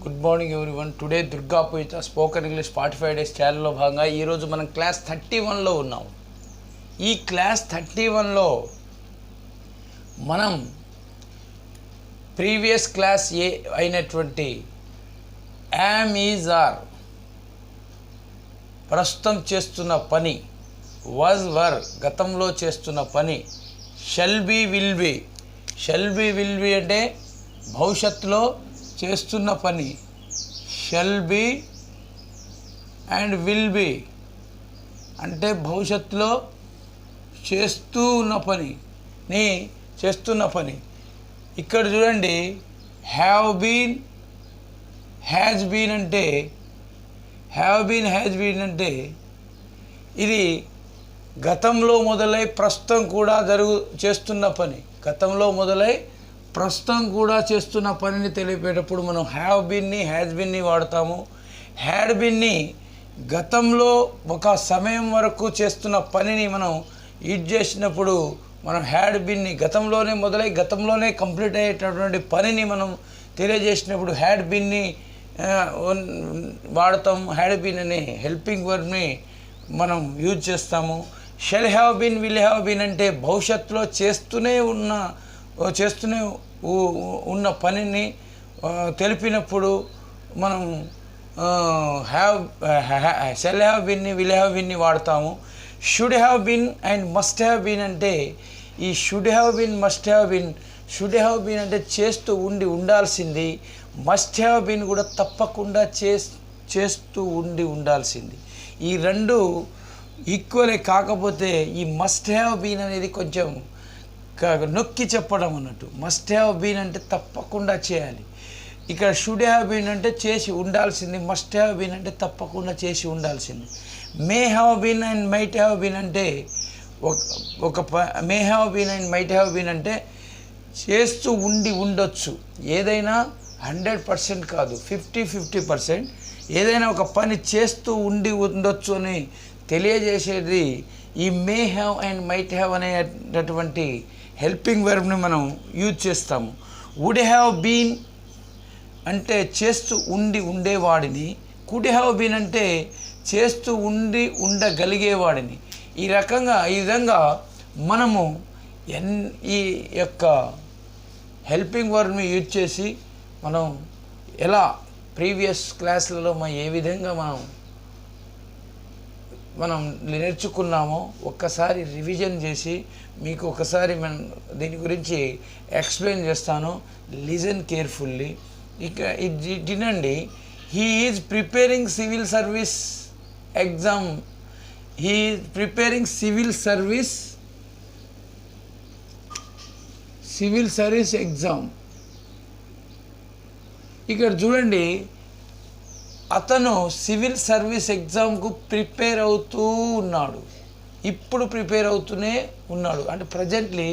Good morning everyone. Today Durga Poojitha spoken English 45 days ఛానల్లో భాగంగా ఈరోజు మనం క్లాస్ 31లో ఉన్నాం. ఈ క్లాస్ 31లో మనం ప్రీవియస్ క్లాస్ ఏ అయినటువంటి యామ్ ఈజ్ ఆర్ ప్రస్తుతం చేస్తున్న పని, వాజ్ వర్ గతంలో చేస్తున్న పని, shall be will be. Shall be will be అంటే భవిష్యత్తులో చేస్తున్న పని. Shall be and will be అంటే భవిష్యత్తులో చేస్తున్న పని. ఇక్కడ చూడండి, హ్యావ్ బీన్ హ్యాజ్ బీన్ అంటే ఇది గతంలో మొదలై ప్రస్తుతం కూడా చేస్తున్న పని. గతంలో మొదలై ప్రస్తుతం కూడా చేస్తున్న పనిని తెలిపేటప్పుడు మనం హ్యావ్ బీన్ని, హ్యాజ్ బీన్ని వాడతాము. హ్యాడ్ బీన్ని గతంలో ఒక సమయం వరకు చేస్తున్న పనిని మనం యూజ్ చేసినప్పుడు మనం హ్యాడ్ బీన్ని గతంలోనే మొదలై గతంలోనే కంప్లీట్ అయ్యేటటువంటి పనిని మనం తెలియజేసినప్పుడు హ్యాడ్ బీన్ని వాడతాం. హ్యాడ్ బీన్ అనే హెల్పింగ్ వర్బ్ని మనం యూజ్ చేస్తాము. Shall have been, will have been అంటే భవిష్యత్తులో చేస్తూనే ఉన్న పనిని తెలిపినప్పుడు మనం షల్ హ్యావ్ బీన్ని, విల్ హ్యావ్ బీన్ని వాడతాము. Should have been and must have been అంటే ఈ should have been, must have been. Should have been అంటే చేస్తూ ఉండాల్సింది. మస్ట్ హ్యావ్ బీన్ కూడా తప్పకుండా చేస్తూ ఉండాల్సింది. ఈ రెండు ఈక్వలే. కాకపోతే ఈ మస్ట్ హ్యావ్ బీన్ అనేది కొంచెం నొక్కి చెప్పడం అన్నట్టు. మస్ట్ హ్యావ్ బీన్ అంటే తప్పకుండా చేయాలి. ఇక్కడ షుడ్ హ్యావ్ బీన్ అంటే చేసి ఉండాల్సింది. మస్ట్ హ్యావ్ బీన్ అంటే తప్పకుండా చేసి ఉండాల్సింది. May have been and might have been అంటే may have been and might have been అంటే చేస్తూ ఉండొచ్చు. ఏదైనా 100% కాదు, 50% ఏదైనా ఒక పని చేస్తూ ఉండొచ్చు అని తెలియజేసేది ఈ may have and might have అనేటటువంటి హెల్పింగ్ వర్బ్ని మనం యూజ్ చేస్తాము. వుడ్ హ్యావ్ బీన్ అంటే చేస్తూ ఉండేవాడిని. కుడ్ హ్యావ్ బీన్ అంటే చేస్తూ ఉండగలిగేవాడిని. ఈ విధంగా మనము ఈ యొక్క హెల్పింగ్ వర్బ్ని యూజ్ చేసి మనం ఎలా ప్రీవియస్ క్లాసులలో ఏ విధంగా మనం నేర్చుకున్నామో ఒక్కసారి రివిజన్ చేసి మీకు ఒకసారి దీని గురించి ఎక్స్ప్లెయిన్ చేస్తాను. Listen carefully. ఇక ఇది వినండి. He is preparing civil service exam. He is preparing civil service exam. ఇక్కడ చూడండి, అతను సివిల్ సర్వీస్ ఎగ్జామ్కు ప్రిపేర్ అవుతూ ఉన్నాడు. ఇప్పుడు ప్రిపేర్ అవుతూనే ఉన్నాడు అంటే ప్రజెంట్లీ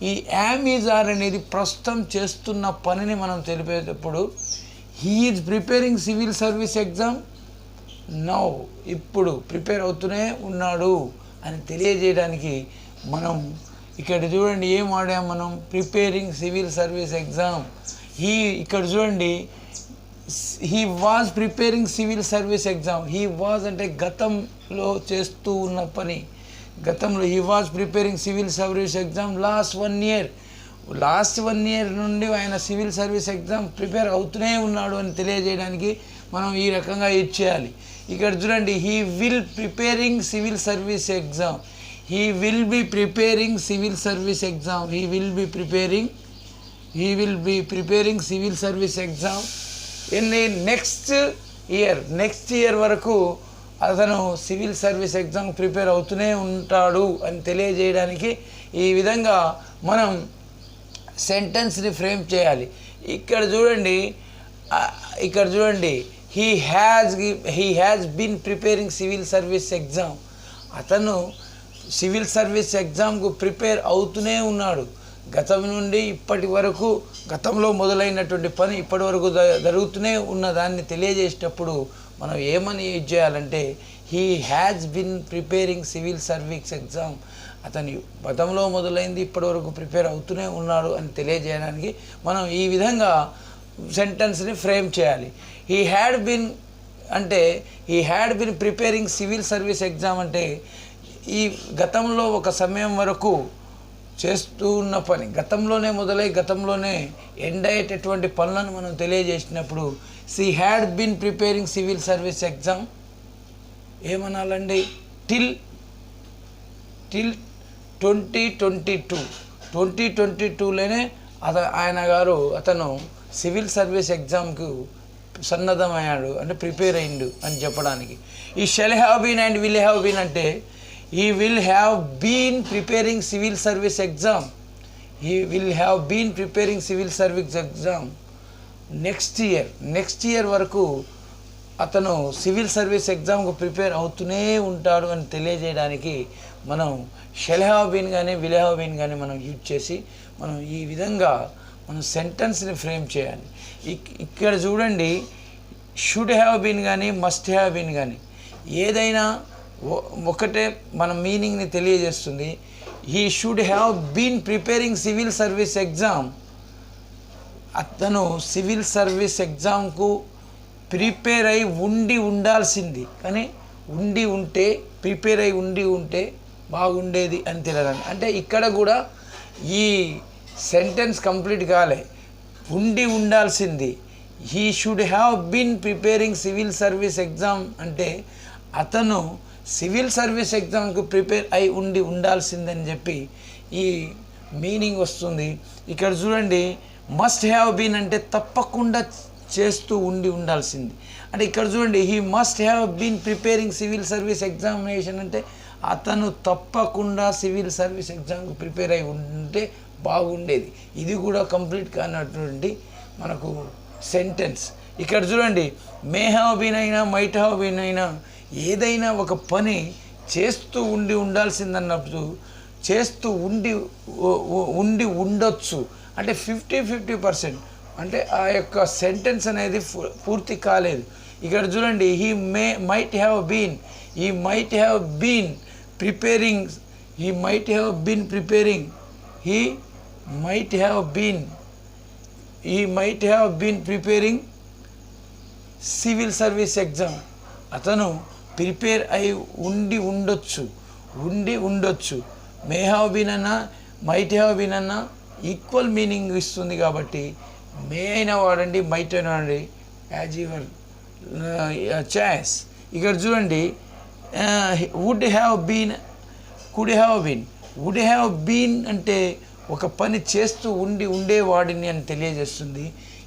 ఈ యామ్ ఈజ్ ఆర్ అనేది ప్రస్తుతం చేస్తున్న పనిని మనం తెలిపేటప్పుడు he is preparing civil service exam now, ఇప్పుడు ప్రిపేర్ అవుతూనే ఉన్నాడు అని తెలియజేయడానికి మనం ఇక్కడ చూడండి ఏం వాడాం మనం, ప్రిపేరింగ్ సివిల్ సర్వీస్ ఎగ్జామ్. ఇక్కడ చూడండి, he was preparing civil service exam. He was అంటే గతంలో చేస్తూ ఉన్న పని. గతంలో he was preparing civil service exam last 1 year. Last 1 year నుండి ఆయన సివిల్ సర్వీస్ ఎగ్జామ్ ప్రిపేర్ అవుతూనే ఉన్నాడు అని తెలియజేయడానికి మనం ఈ రకంగా యూజ్ చేయాలి. ఇక్కడ చూడండి, he will preparing civil service exam. He will be preparing civil service exam. He will be preparing civil service exam next year వరకు అతను సివిల్ సర్వీస్ ఎగ్జామ్ ప్రిపేర్ అవుతూనే ఉంటాడు అని తెలియజేయడానికి ఈ విధంగా మనం సెంటెన్స్ని ఫ్రేమ్ చేయాలి. ఇక్కడ చూడండి he has been preparing civil service exam. అతను సివిల్ సర్వీస్ ఎగ్జామ్కు ప్రిపేర్ అవుతూనే ఉన్నాడు. గతం నుండి ఇప్పటి వరకు గతంలో మొదలైనటువంటి పని ఇప్పటి వరకు జరుగుతూనే ఉన్న దాన్ని తెలియజేసేటప్పుడు మనం ఏమని యూజ్ చేయాలంటే he has been preparing civil service exam. అతని గతంలో మొదలైంది ఇప్పటి వరకు ప్రిపేర్ అవుతూనే ఉన్నాడు అని తెలియజేయడానికి మనం ఈ విధంగా సెంటెన్స్ని ఫ్రేమ్ చేయాలి. హీ హ్యాడ్ బిన్ అంటే he had been preparing civil service exam అంటే ఈ గతంలో ఒక సమయం వరకు చేస్తూ ఉన్న పని, గతంలోనే మొదలై గతంలోనే ఎండ్ అయ్యేటటువంటి పనులను మనం తెలియజేసినప్పుడు she had been preparing civil service exam ఏమనాలండి? టిల్ 2022లోనే అతను సివిల్ సర్వీస్ ఎగ్జామ్కు సన్నద్ధమయ్యాడు అంటే ప్రిపేర్ అయ్యిండు అని చెప్పడానికి. ఈ shall have been and will have been అంటే he will have been preparing civil service exam. He will have been preparing civil service exam next year వరకు అతను సివిల్ సర్వీస్ ఎగ్జామ్కు ప్రిపేర్ అవుతూనే ఉంటాడు అని తెలియజేయడానికి మనం షెల్ హ్యావ్ బీన్ కానీ విల్ హ్యావ్ బీన్ కానీ మనం యూజ్ చేసి మనం ఈ విధంగా మనం సెంటెన్స్ని ఫ్రేమ్ చేయాలి. ఇక్కడ చూడండి, షుడ్ హ్యావ్ బీన్ కానీ మస్ట్ హ్యావ్ బీన్ కానీ ఏదైనా ఒకటే మన మీనింగ్ని తెలియజేస్తుంది. He should have been preparing civil service exam. అతను సివిల్ సర్వీస్ ఎగ్జామ్కు ప్రిపేర్ అయి ఉండాల్సింది, కానీ ప్రిపేర్ అయి ఉంటే బాగుండేది అని తెలియదు. అంటే ఇక్కడ కూడా ఈ సెంటెన్స్ కంప్లీట్ కాలే. ఉండాల్సింది. He should have been preparing civil service exam అంటే అతను సివిల్ సర్వీస్ ఎగ్జామ్కు ప్రిపేర్ అయి ఉండాల్సిందని చెప్పి ఈ మీనింగ్ వస్తుంది. ఇక్కడ చూడండి, మస్ట్ హ్యావ్ బీన్ అంటే తప్పకుండా చేస్తూ ఉండాల్సింది. అంటే ఇక్కడ చూడండి, he must have been preparing civil service examination అంటే అతను తప్పకుండా సివిల్ సర్వీస్ ఎగ్జామ్కు ప్రిపేర్ అయి ఉంటే బాగుండేది. ఇది కూడా కంప్లీట్ కానటువంటి మనకు సెంటెన్స్. ఇక్కడ చూడండి, మే హ్యావ్ బీన్ అయినా మైట్ హ్యావ్ బీన్ అయినా ఏదైనా ఒక పని చేస్తూ ఉండాల్సిందన్నప్పుడు చేస్తూ ఉండొచ్చు అంటే 50% అంటే ఆ యొక్క సెంటెన్స్ అనేది పూర్తి కాలేదు. ఇక్కడ చూడండి, he might have been preparing civil service exam. అతను ప్రిపేర్ అయి ఉండొచ్చు. మే హ్యావ్ బీన్ అన్నా మైట్ హ్యావ్ బీన్ అన్నా ఈక్వల్ మీనింగ్ ఇస్తుంది కాబట్టి మే అయినా వాడండి, మైట్ అయినా వాడండి, యాజ్ యువర్ చాయిస్. ఇక్కడ చూడండి, వుడ్ హ్యావ్ బీన్ అంటే ఒక పని చేస్తూ ఉండేవాడిని అని తెలియజేస్తుంది.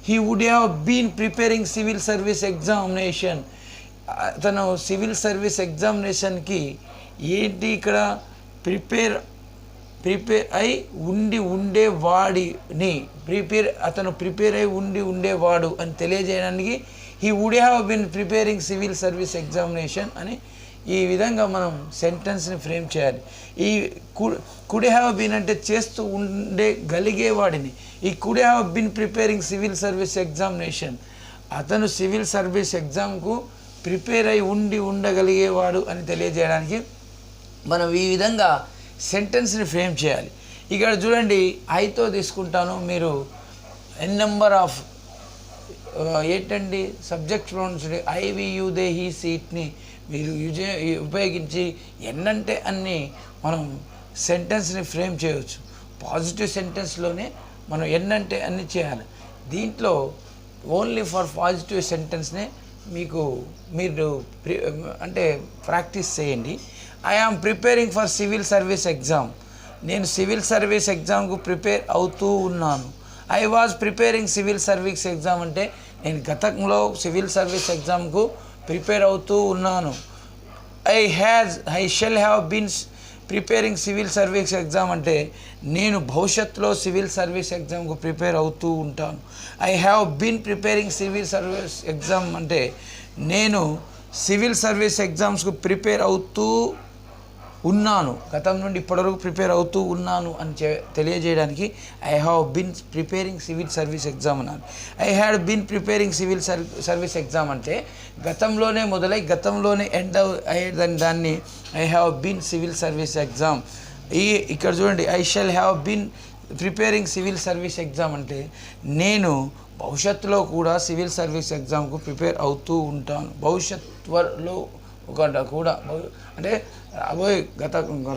He would have been preparing civil service examination. తను సివిల్ సర్వీస్ ఎగ్జామినేషన్కి ఏంటి ఇక్కడ ప్రిపేర్ అయి ఉండేవాడిని అతను ప్రిపేర్ అయి ఉండేవాడు అని తెలియజేయడానికి he would have been preparing civil service examination అని ఈ విధంగా మనం సెంటెన్స్ని ఫ్రేమ్ చేయాలి. ఈ కుడ్ హ్యావ్ బీన్ అంటే చేస్తూ ఉండగలిగేవాడిని. ఈ could have been preparing civil service examination అతను సివిల్ సర్వీస్ ఎగ్జామ్కు ప్రిపేర్ అయి ఉండగలిగేవాడు అని తెలియజేయడానికి మనం ఈ విధంగా సెంటెన్స్ని ఫ్రేమ్ చేయాలి. ఇక్కడ చూడండి, ఐతో తీసుకుంటాను. మీరు ఎన్ నెంబర్ ఆఫ్ ఏంటండి subject pronouns I we you they he సీట్ని మీరు ఉపయోగించి ఎన్నంటే అన్ని మనం సెంటెన్స్ని ఫ్రేమ్ చేయవచ్చు. పాజిటివ్ సెంటెన్స్లోనే మనం ఎన్నంటే అన్ని చేయాలి. దీంట్లో ఓన్లీ ఫర్ పాజిటివ్ సెంటెన్స్నే మీరు అంటే ప్రాక్టీస్ చేయండి. I am preparing for civil service exam. నేను సివిల్ సర్వీస్ ఎగ్జామ్కు ప్రిపేర్ అవుతూ ఉన్నాను. I was preparing civil service exam అంటే నేను గతంలో సివిల్ సర్వీస్ ఎగ్జామ్కు ప్రిపేర్ అవుతూ ఉన్నాను. I shall have been preparing civil service exam అంటే నేను భవిష్యత్తులో సివిల్ సర్వీస్ ఎగ్జామ్కు ప్రిపేర్ అవుతూ ఉంటాను. I have been preparing civil service exam అంటే నేను సివిల్ సర్వీస్ ఎగ్జామ్స్కు ప్రిపేర్ అవుతూ ఉన్నాను, గతం నుండి ఇప్పటివరకు ప్రిపేర్ అవుతూ ఉన్నాను అని తెలియజేయడానికి I have been preparing civil service exam అన్నాను. I had been preparing civil service exam అంటే గతంలోనే మొదలై గతంలోనే ఎండ్ అయ్యేదని దాన్ని I have been civil service exam. ఇక్కడ చూడండి, I shall have been preparing civil service exam అంటే నేను భవిష్యత్తులో కూడా సివిల్ సర్వీస్ ఎగ్జామ్కు ప్రిపేర్ అవుతూ ఉంటాను. భవిష్యత్తులో కూడా అంటే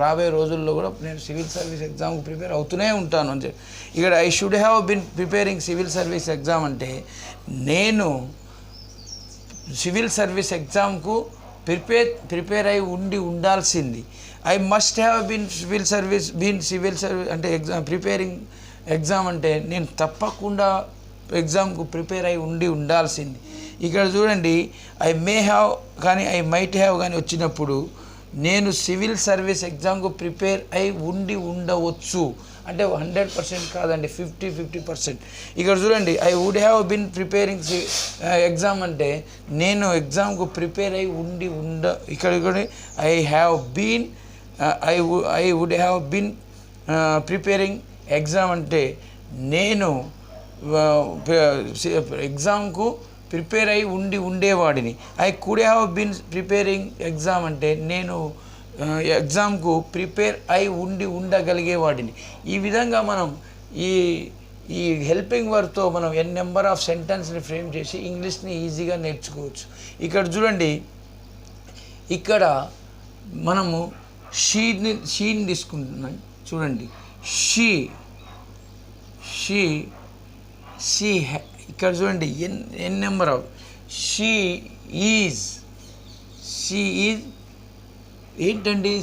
రాబోయే రోజుల్లో కూడా నేను సివిల్ సర్వీస్ ఎగ్జామ్కి ప్రిపేర్ అవుతూనే ఉంటాను అని చెప్పి ఇక్కడ I should have been preparing civil service exam అంటే నేను సివిల్ సర్వీస్ ఎగ్జామ్కు ప్రిపేర్ అయి ఉండాల్సింది. I must have been civil service అంటే ప్రిపేరింగ్ ఎగ్జామ్ అంటే నేను తప్పకుండా ఎగ్జామ్కు ప్రిపేర్ అయి ఉండాల్సింది. ఇక్కడ చూడండి, ఐ మే హ్యావ్ కానీ ఐ మైట్ హ్యావ్ కానీ వచ్చినప్పుడు నేను సివిల్ సర్వీస్ ఎగ్జామ్కు ప్రిపేర్ అయి ఉండవచ్చు అంటే 100% కాదండి, 50%. ఇక్కడ చూడండి, I would have been preparing exam అంటే నేను ఎగ్జామ్కు ప్రిపేర్ అయి ఇక్కడ I have been I would have been preparing exam అంటే నేను ఎగ్జామ్కు ప్రిపేర్ అయి ఉండేవాడిని. I could have been preparing exam అంటే నేను ఎగ్జామ్కు ప్రిపేర్ అయి ఉండగలిగేవాడిని. ఈ విధంగా మనం ఈ హెల్పింగ్ వర్డ్తో మనం ఎన్ నెంబర్ ఆఫ్ సెంటెన్స్ని ఫ్రేమ్ చేసి ఇంగ్లీష్ని ఈజీగా నేర్చుకోవచ్చు. ఇక్కడ చూడండి, ఇక్కడ మనము షీని తీసుకుంటున్నాం. చూడండి, షీ ఇక్కడ చూడండి, ఎన్ నెంబర్ ఆఫ్ షీ ఈజ్ ఏంటండి,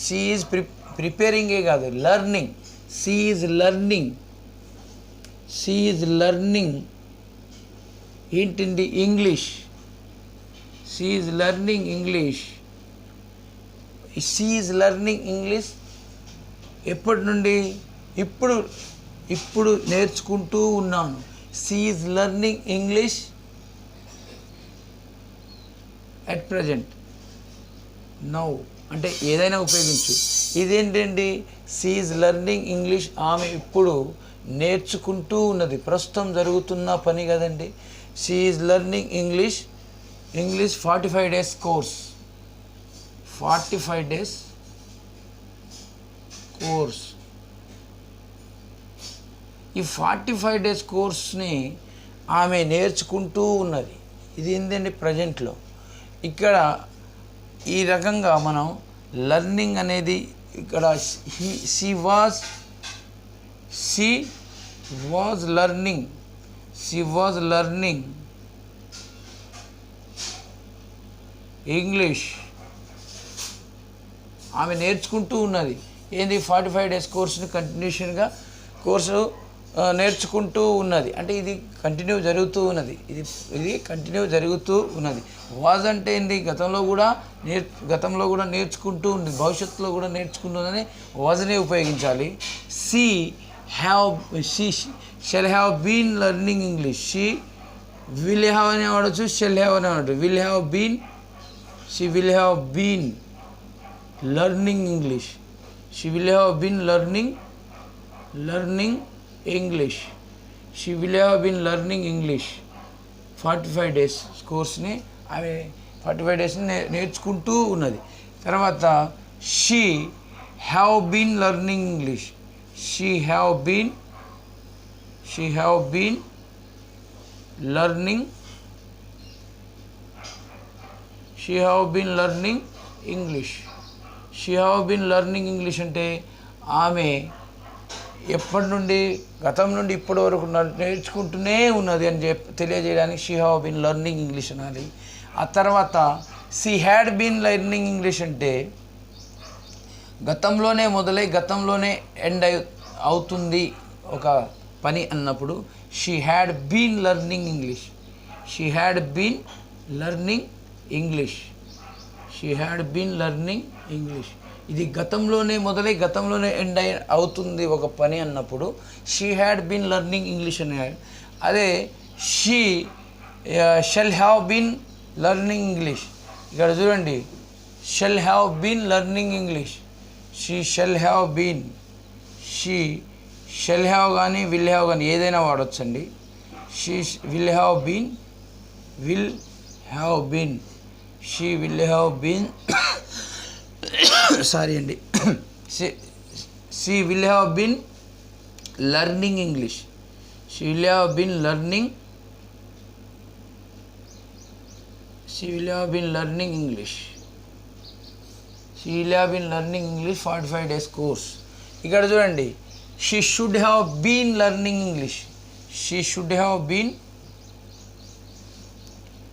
షీ ఈజ్ ప్రిపేరింగే కాదు, లర్నింగ్. షీ ఈజ్ లర్నింగ్ ఏంటండి, English. She is learning English ఎప్పటి నుండి? ఇప్పుడు నేర్చుకుంటూ ఉన్నాను. She is learning English at present. Now అంటే ఏదైనా ఉపయోగించు. ఇదేంటండి, షీ ఈజ్ లర్నింగ్ ఇంగ్లీష్, ఆమె ఇప్పుడు నేర్చుకుంటూ ఉన్నది, ప్రస్తుతం జరుగుతున్న పని కదండి. She is learning English 45 days course. 45 days course. ఈ 45 days కోర్స్ని ఆమె నేర్చుకుంటూ ఉన్నది. ఇది ఏంటండి, ప్రజెంట్లో. ఇక్కడ ఈ రకంగా మనం లర్నింగ్ అనేది ఇక్కడ షీ వాజ్ లర్నింగ్ ఇంగ్లీష్. ఆమె నేర్చుకుంటూ ఉన్నది. ఏంది, 45 days కోర్సుని కంటిన్యూషన్గా కోర్సు నేర్చుకుంటూ ఉన్నది. అంటే ఇది కంటిన్యూ జరుగుతూ ఉన్నది. ఇది కంటిన్యూ జరుగుతూ ఉన్నది. వాజ్ అంటే ఏంటి, గతంలో కూడా నేర్చుకుంటూ ఉంది, భవిష్యత్తులో కూడా నేర్చుకుంటుందని వాజ్నే ఉపయోగించాలి. She shall have been learning English. She will have అని వాడచ్చు, షెల్ హ్యావ్ అని వాడచ్చు. She will have been learning English. She will have been learning English. She will have been learning English 45 days కోర్స్ని ఆమె 45 daysని నేర్చుకుంటూ ఉన్నది. తర్వాత she have been learning English. She have been learning English. She have been learning English అంటే ఆమె ఎప్పటి నుండి, గతం నుండి ఇప్పటి వరకు నేర్చుకుంటూనే ఉన్నది అని తెలియజేయడానికి she have been learning English అనాలి. ఆ తర్వాత she had been learning English అంటే గతంలోనే మొదలై గతంలోనే ఎండ్ అవుతుంది ఒక పని అన్నప్పుడు she had been learning English. She had been learning English. ఇది గతంలోనే మొదలై గతంలోనే ఎండ్ అవుతుంది ఒక పని అన్నప్పుడు she had been learning English అని. అదే she shall have been learning English. ఇక్కడ చూడండి, shall have been learning English. She shall have కానీ విల్ హ్యావ్ కానీ ఏదైనా వాడొచ్చండి. She will have been she will have been sorry అండి, She will have been learning English. She will have been learning. She will have been learning English. She will have been learning English 45 days course. ఇక్కడ చూడండి, she should have been learning English. She should have been.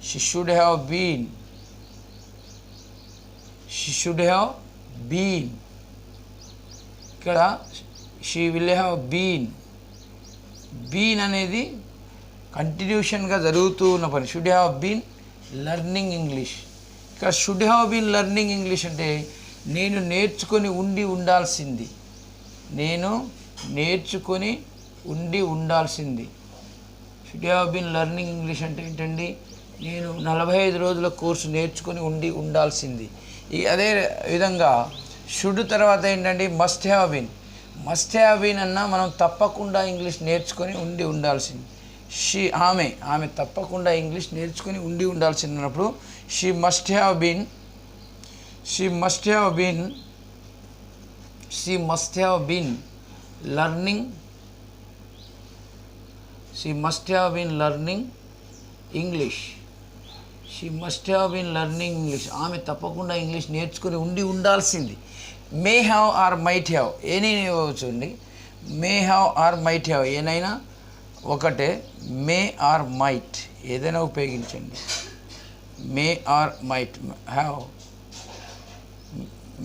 She should have been. She should have been. ఇక్కడ she will have been. Been అనేది కంటిన్యూషన్గా జరుగుతూ ఉన్న పని. Should have been learning English. ఇక్కడ should have been learning English అంటే నేను నేర్చుకొని ఉండాల్సింది. నేను నేర్చుకొని ఉండాల్సింది. Should have been learning English అంటే ఏంటండి, నేను 45 రోజుల కోర్సు నేర్చుకొని ఉండాల్సింది. అదే విధంగా షుడ్ తర్వాత ఏంటండి, must have been. Must have been అన్నా మనం తప్పకుండా ఇంగ్లీష్ నేర్చుకొని ఉండాల్సింది. ఆమె తప్పకుండా ఇంగ్లీష్ నేర్చుకొని ఉండాల్సింది అన్నప్పుడు she must have been. She must have been. She must have been learning. She must have been learning English. She must have been learning English. ఆమె తప్పకుండా ఇంగ్లీష్ నేర్చుకొని ఉండాల్సింది. May have or might have ఏనైనా ఇవ్వచ్చు అండి. May have or might have ఏనైనా ఒకటే. May or might ఏదైనా ఉపయోగించండి. May or might have.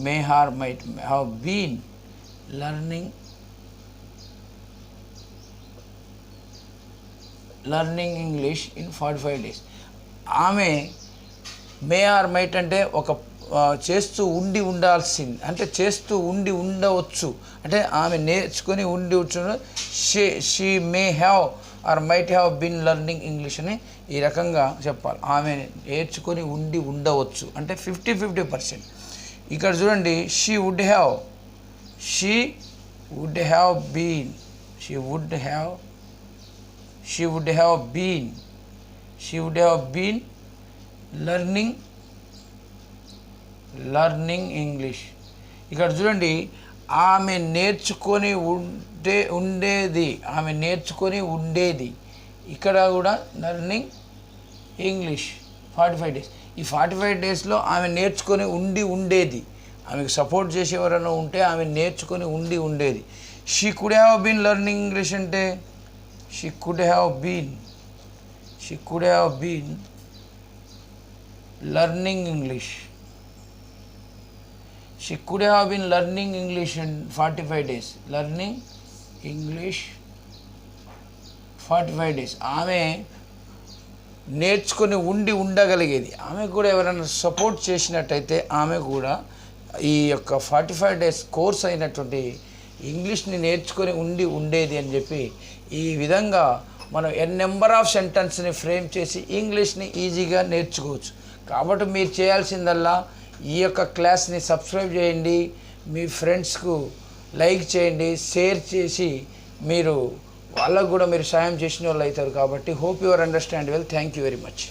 May or might have been learning English in 45 days. ఆమె మే ఆర్ మైట్ అంటే ఒక చేస్తూ ఉండాల్సింది, అంటే చేస్తూ ఉండవచ్చు, అంటే ఆమె నేర్చుకొని ఉండవచ్చు. She may have or might have been learning English అని ఈ రకంగా చెప్పాలి. ఆమె నేర్చుకొని ఉండవచ్చు అంటే 50-50%. ఇక్కడ చూడండి, she would have been. She would have been learning English. ఇక్కడ చూడండి, ఆమె నేర్చుకొని ఉండేది. ఇక్కడ కూడా లర్నింగ్ ఇంగ్లీష్ 45 days. ఈ 45 daysలో ఆమె నేర్చుకొని ఉండేది. ఆమెకు సపోర్ట్ చేసేవారన్నా ఉంటే ఆమె నేర్చుకొని ఉండేది. She could have been learning English అంటే she could have been learning English. She could have been learning English in 45 days. Learning English 45 days. ఆమె నేర్చుకొని ఉండగలిగేది. ఆమె కూడా ఎవరైనా సపోర్ట్ చేసినట్టయితే ఆమె కూడా ఈ యొక్క 45 days కోర్స్ అయినటువంటి ఇంగ్లీష్ని నేర్చుకొని ఉండేది అని చెప్పి ఈ విధంగా మనం నెంబర్ ఆఫ్ సెంటెన్స్ని ఫ్రేమ్ చేసి ఇంగ్లీష్ని ఈజీగా నేర్చుకోవచ్చు. కాబట్టి మీరు చేయాల్సిందల్లా ఈ యొక్క క్లాస్ని సబ్స్క్రైబ్ చేయండి, మీ ఫ్రెండ్స్కు లైక్ చేయండి, షేర్ చేసి మీరు వాళ్ళకు కూడా మీరు సాయం చేసిన వాళ్ళు అవుతారు. కాబట్టి hope your understand well. Thank you very much.